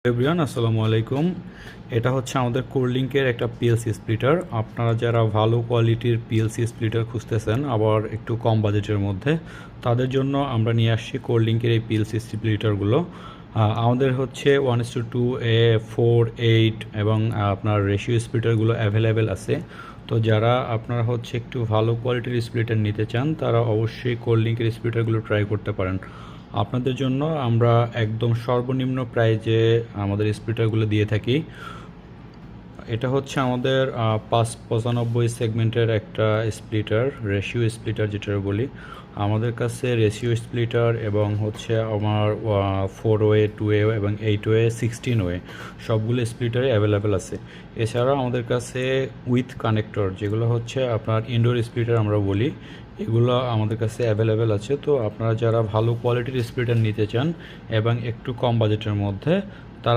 Everyone আসসালামু আলাইকুম। এটা হচ্ছে আমাদের কোরলিংকের একটা পিএলসি স্প্লিটার। আপনারা যারা ভালো কোয়ালিটির পিএলসি স্প্লিটার খুঁজতেছেন আবার একটু কম বাজেটের মধ্যে, তাদের জন্য আমরা নিয়ে আসছি কোরলিংকের এই পিএলসি স্প্লিটারগুলো। আমাদের হচ্ছে 1:2 এ 4, 8 এবং আপনার রেশিও স্প্লিটারগুলো অ্যাভেলেবেল আছে। তো যারা আপনারা হচ্ছে একটু ভালো কোয়ালিটির স্প্লিটার নিতে চান তারা অবশ্যই কোরলিংকের স্প্লিটারগুলো ট্রাই করতে পারেন। আপনাদের জন্য আমরা একদম সর্বনিম্ন প্রাইজে আমাদের স্প্লিটারগুলো দিয়ে থাকি। এটা হচ্ছে আমাদের 595 সেগমেন্টের একটা স্প্লিটার, রেশিও স্প্লিটার যেটা বলি। আমাদের কাছে রেশিও স্প্লিটার এবং হচ্ছে আমার 4 ওয়ে, 2 ওয়ে এবং 8 ওয়ে, 16 ওয়ে সবগুলো স্প্লিটারে অ্যাভেলেবেল আছে। এছাড়াও আমাদের কাছে উইথ কানেক্টর, যেগুলো হচ্ছে আপনার ইনডোর স্প্লিটার আমরা বলি, এগুলো আমাদের কাছে অ্যাভেলেবেল আছে। তো আপনারা যারা ভালো কোয়ালিটির স্প্লিটার নিতে চান এবং একটু কম বাজেটের মধ্যে,